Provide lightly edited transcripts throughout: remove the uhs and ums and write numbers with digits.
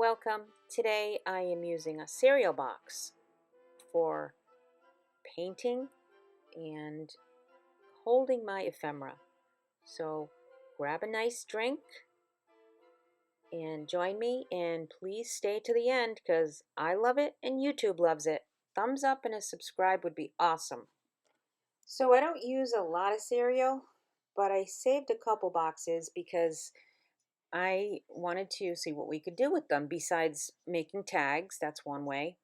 Welcome. Today I am using a cereal box for painting and holding my ephemera. So grab a nice drink and join me, and please stay to the end because I love it and YouTube loves it. Thumbs up and a subscribe would be awesome. So I don't use a lot of cereal, but I saved a couple boxes because I wanted to see what we could do with them besides making tags. That's one way.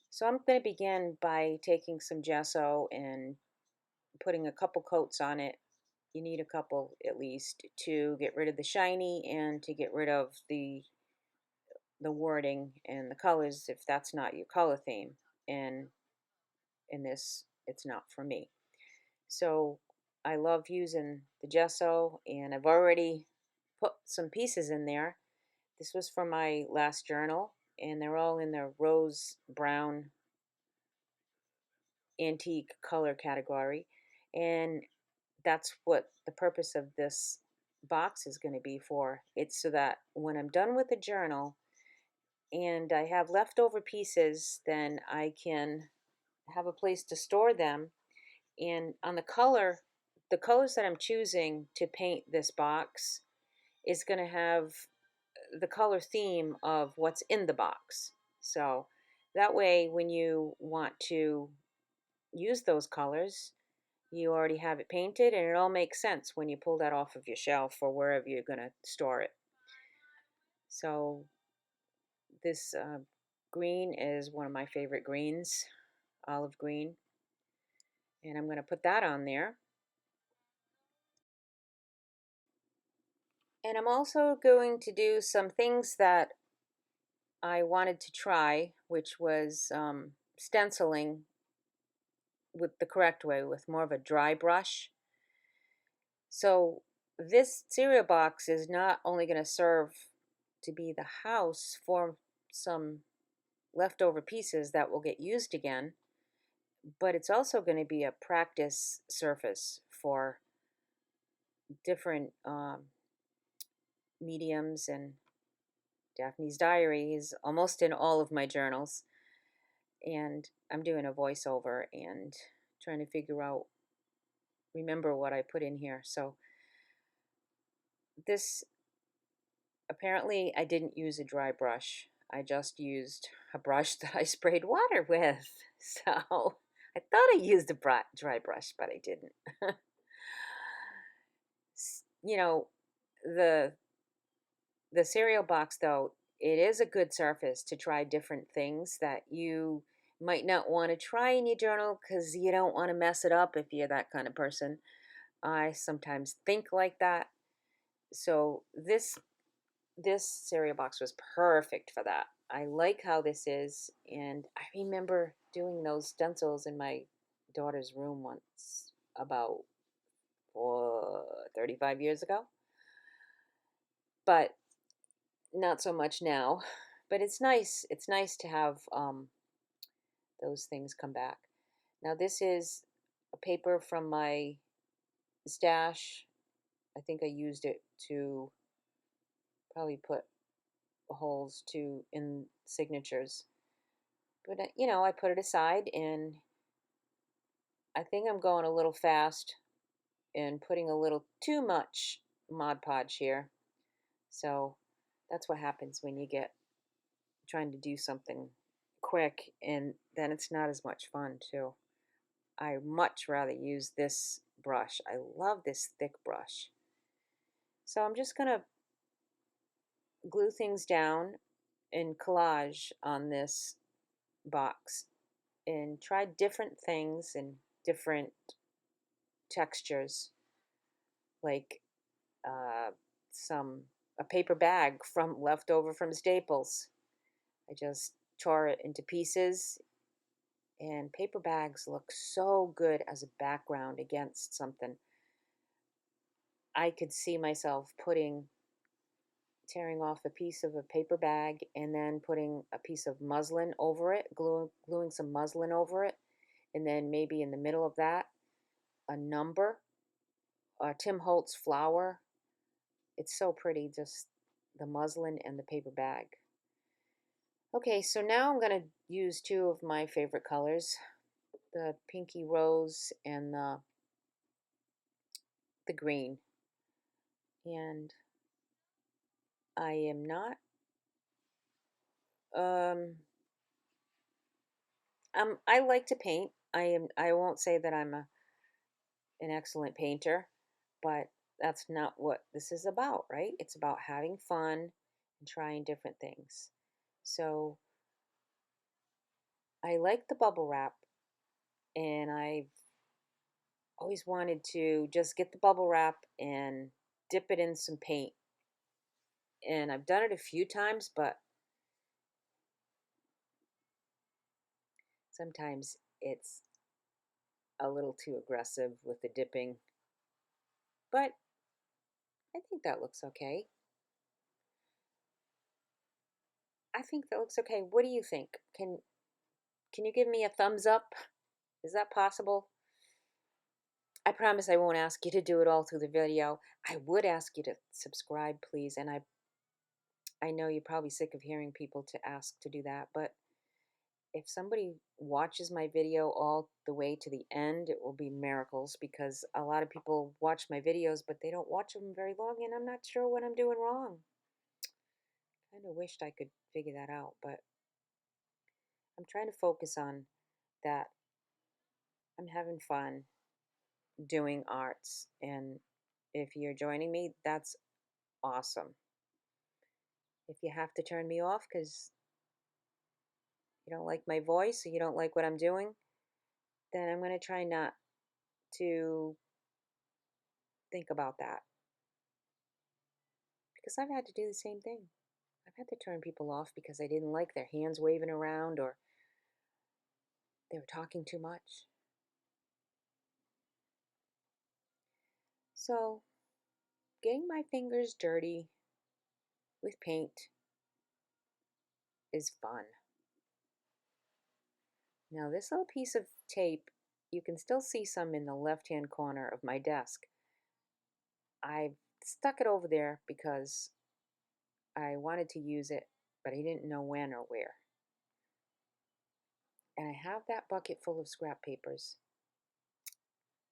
So I'm going to begin by taking some gesso and putting a couple coats on it. You need a couple at least to get rid of the shiny and to get rid of the wording and the colors if that's not your color theme. And in this, it's not for me. So I love using the gesso, and I've already put some pieces in there. This was from my last journal, and they're all in the rose brown antique color category, and that's what the purpose of this box is going to be for. It's so that when I'm done with the journal and I have leftover pieces, then I can have a place to store them. And on the colors that I'm choosing to paint this box is going to have the color theme of what's in the box. So that way when you want to use those colors, you already have it painted, and it all makes sense when you pull that off of your shelf or wherever you're going to store it. So this green is one of my favorite greens, olive green, and I'm going to put that on there. And I'm also going to do some things that I wanted to try, which was stenciling with the correct way, with more of a dry brush. So this cereal box is not only going to serve to be the house for some leftover pieces that will get used again, but it's also going to be a practice surface for different mediums. And Daphne's Diary is almost in all of my journals, and I'm doing a voiceover and trying to remember what I put in here. So this, apparently I didn't use a dry brush. I just used a brush that I sprayed water with. So I thought I used a dry brush, but I didn't. You know, the cereal box, though, it is a good surface to try different things that you might not want to try in your journal because you don't want to mess it up if you're that kind of person. I sometimes think like that. So this cereal box was perfect for that. I like how this is, and I remember doing those stencils in my daughter's room once about 35 years ago, but not so much now. But it's nice to have those things come back. Now this is a paper from my stash. I think I used it to probably put holes in signatures, but I put it aside, and I think I'm going a little fast and putting a little too much Mod Podge here. So that's what happens when you get trying to do something quick, and then it's not as much fun too. I much rather use this brush. I love this thick brush. So I'm just going to glue things down in collage on this box and try different things and different textures, like uh, a paper bag leftover from Staples. I just tore it into pieces, and paper bags look so good as a background against something. I could see myself tearing off a piece of a paper bag and then putting a piece of muslin over it, gluing some muslin over it, and then maybe in the middle of that, a number, Tim Holtz flower. It's so pretty, just the muslin and the paper bag. Okay, so now I'm going to use two of my favorite colors, the pinky rose and the green. And I am not um I like to paint. I won't say that I'm an excellent painter, but that's not what this is about, right? It's about having fun and trying different things. So I like the bubble wrap, and I've always wanted to just get the bubble wrap and dip it in some paint. And I've done it a few times, but sometimes it's a little too aggressive with the dipping. But I think that looks okay. I think that looks okay. What do you think? Can you give me a thumbs up? Is that possible? I promise I won't ask you to do it all through the video. I would ask you to subscribe, please. And I know you're probably sick of hearing people to ask to do that, but if somebody watches my video all the way to the end, it will be miracles, because a lot of people watch my videos, but they don't watch them very long, and I'm not sure what I'm doing wrong. Kind of wished I could figure that out, but I'm trying to focus on that. I'm having fun doing arts, and if you're joining me, that's awesome. If you have to turn me off because you don't like my voice or you don't like what I'm doing, then I'm going to try not to think about that, because I've had to do the same thing. I've had to turn people off because I didn't like their hands waving around or they were talking too much. So, getting my fingers dirty with paint is fun. Now, this little piece of tape, you can still see some in the left-hand corner of my desk. I stuck it over there because I wanted to use it, but I didn't know when or where. And I have that bucket full of scrap papers,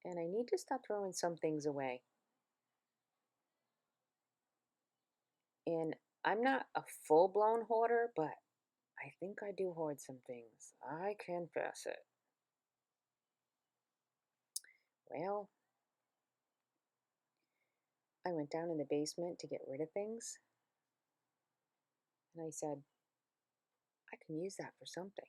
and I need to stop throwing some things away. And I'm not a full-blown hoarder, but I think I do hoard some things. I confess it. Well, I went down in the basement to get rid of things, and I said, I can use that for something.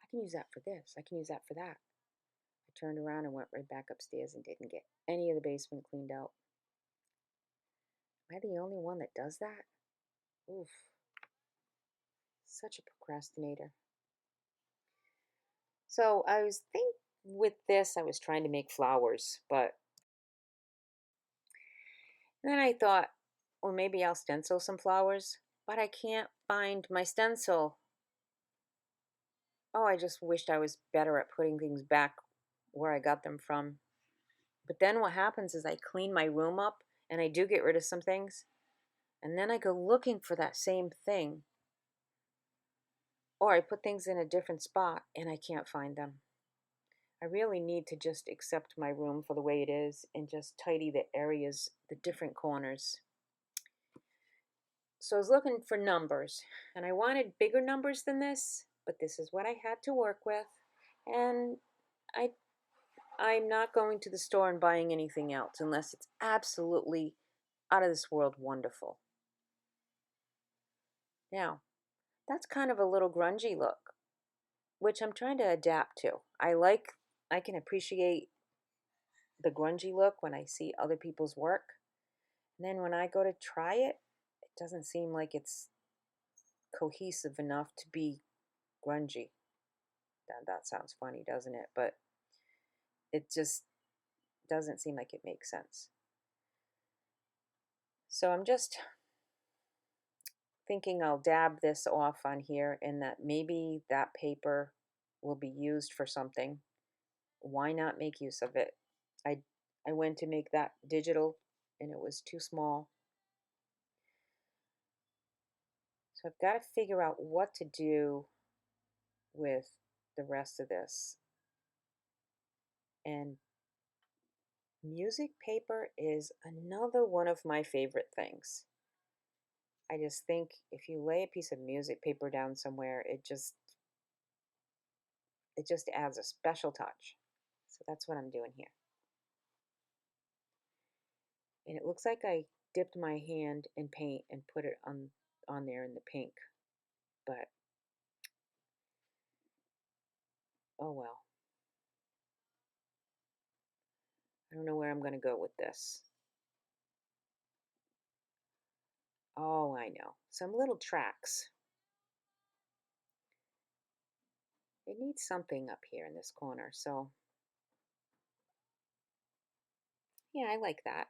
I can use that for this. I can use that for that. I turned around and went right back upstairs and didn't get any of the basement cleaned out. Am I the only one that does that? Oof. Such a procrastinator. So I was thinking with this, I was trying to make flowers, but then I thought, well, maybe I'll stencil some flowers, but I can't find my stencil. Oh, I just wished I was better at putting things back where I got them from. But then what happens is I clean my room up and I do get rid of some things, and then I go looking for that same thing. Or I put things in a different spot and I can't find them. I really need to just accept my room for the way it is and just tidy the areas, the different corners. So I was looking for numbers, and I wanted bigger numbers than this, but this is what I had to work with. And I I'm not going to the store and buying anything else unless it's absolutely out of this world wonderful. Now, that's kind of a little grungy look, which I'm trying to adapt to. I can appreciate the grungy look when I see other people's work. And then when I go to try it, it doesn't seem like it's cohesive enough to be grungy. That sounds funny, doesn't it? But it just doesn't seem like it makes sense. So I'm just thinking I'll dab this off on here, and that maybe that paper will be used for something. Why not make use of it? I I went to make that digital and it was too small. So I've got to figure out what to do with the rest of this. And music paper is another one of my favorite things. I just think if you lay a piece of music paper down somewhere, it just adds a special touch. So that's what I'm doing here. And it looks like I dipped my hand in paint and put it on there in the pink. But oh well. I don't know where I'm going to go with this. Oh, I know. Some little tracks. It needs something up here in this corner. So yeah, I like that.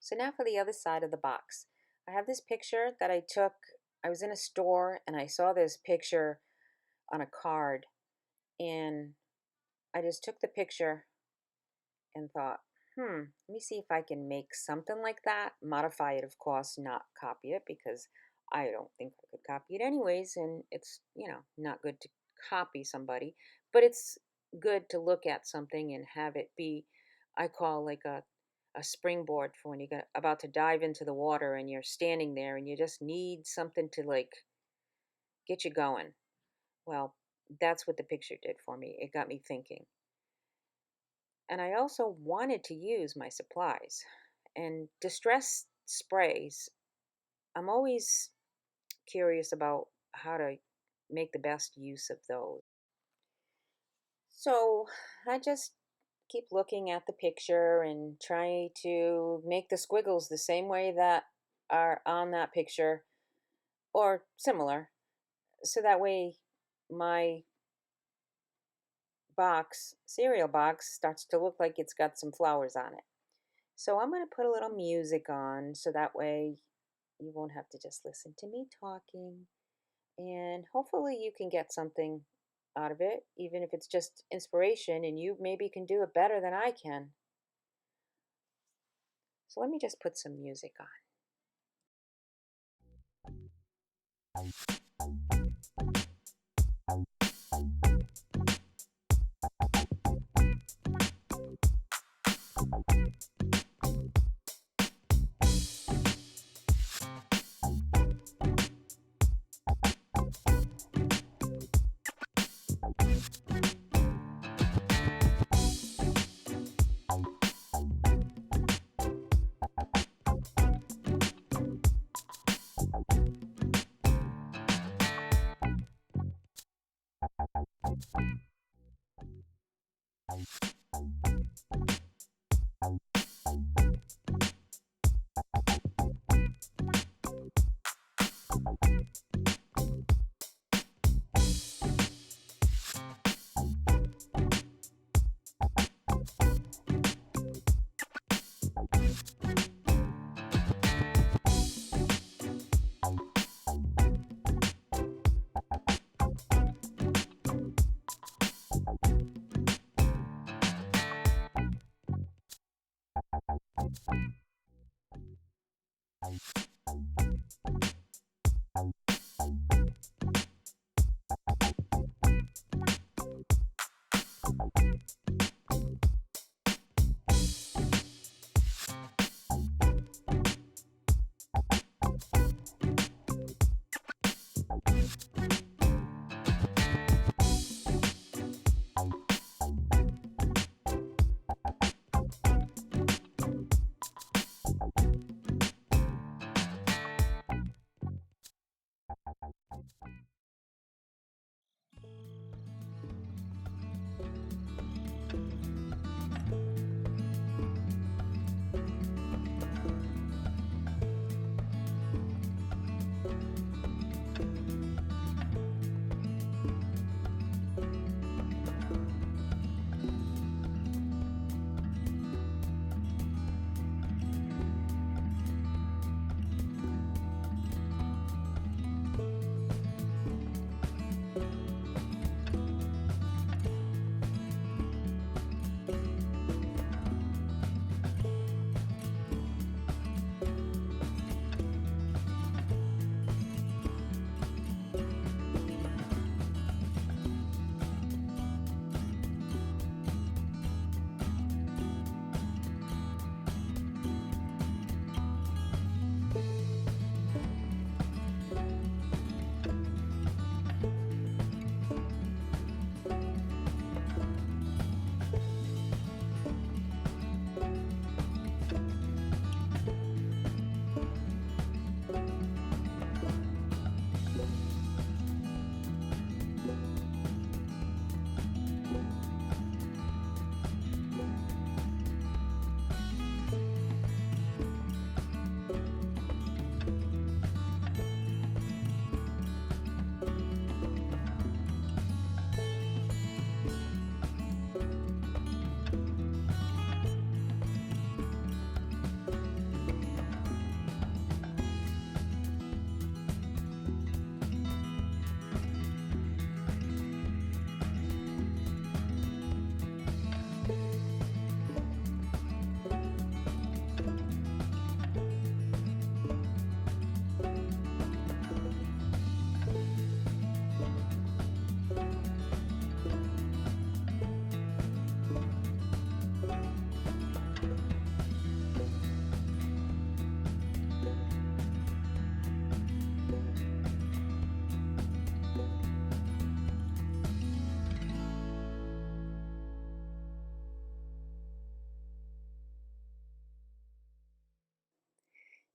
So now for the other side of the box. I have this picture that I took. I was in a store and I saw this picture on a card, and I just took the picture and thought, let me see if I can make something like that. Modify it, of course, not copy it, because I don't think I could copy it anyways, and it's, not good to copy somebody, but it's good to look at something and have it be, I call like a springboard for when you're about to dive into the water and you're standing there and you just need something to like get you going. Well, that's what the picture did for me. It got me thinking. And I also wanted to use my supplies. And distress sprays, I'm always curious about how to make the best use of those. So I just keep looking at the picture and try to make the squiggles the same way that are on that picture or similar. So that way my cereal box, starts to look like it's got some flowers on it. So I'm going to put a little music on so that way you won't have to just listen to me talking. And hopefully you can get something out of it, even if it's just inspiration and you maybe can do it better than I can. So let me just put some music on.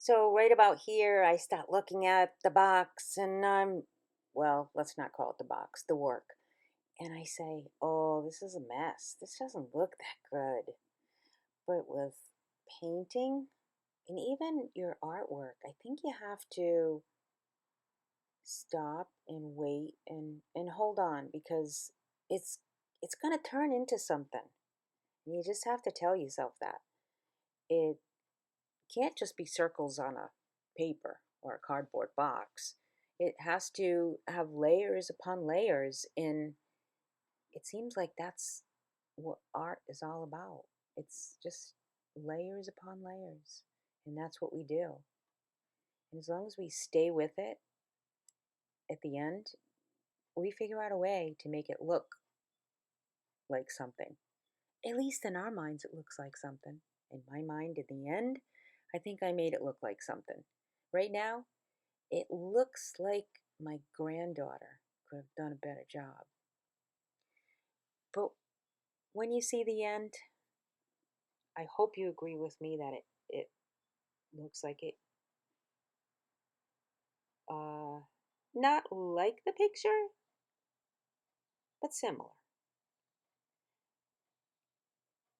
So right about here, I start looking at the box and well, let's not call it the box, the work. And I say, oh, this is a mess. This doesn't look that good. But with painting and even your artwork, I think you have to stop and wait and hold on because it's it's going to turn into something. And you just have to tell yourself that. It can't just be circles on a paper or a cardboard box. It has to have layers upon layers, and it seems like that's what art is all about. It's just layers upon layers, and that's what we do. And as long as we stay with it at the end, we figure out a way to make it look like something. At least in our minds, it looks like something. In my mind, at the end, I think I made it look like something. Right now, it looks like my granddaughter could have done a better job. But when you see the end, I hope you agree with me that it looks like it, uh, not like the picture, but similar.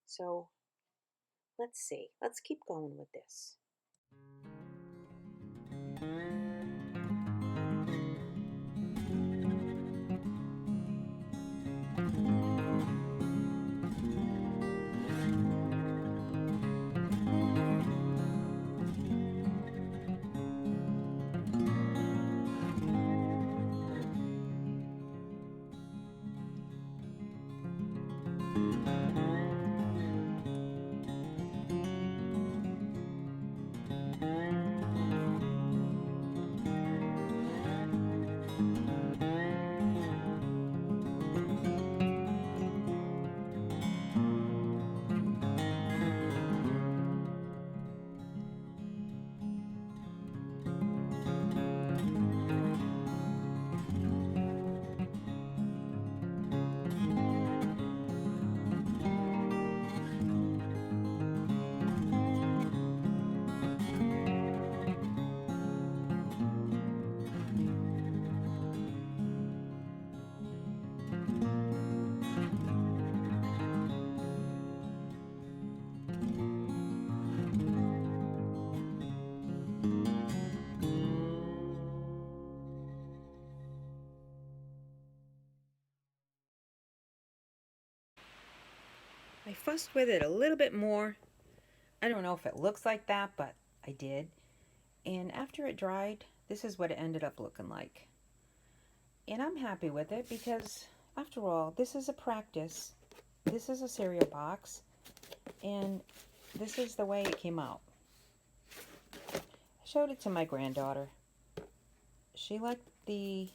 So let's see. Let's keep going with this. I fussed with it a little bit more. I don't know if it looks like that, but I did. And after it dried, this is what it ended up looking like. And I'm happy with it because, after all, this is a practice. This is a cereal box. And this is the way it came out. I showed it to my granddaughter. She liked the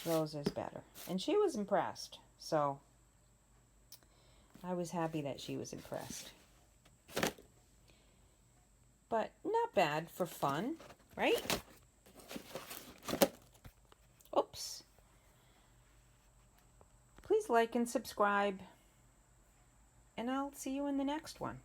roses better. And she was impressed. So I was happy that she was impressed. But not bad for fun, right? Oops. Please like and subscribe. And I'll see you in the next one.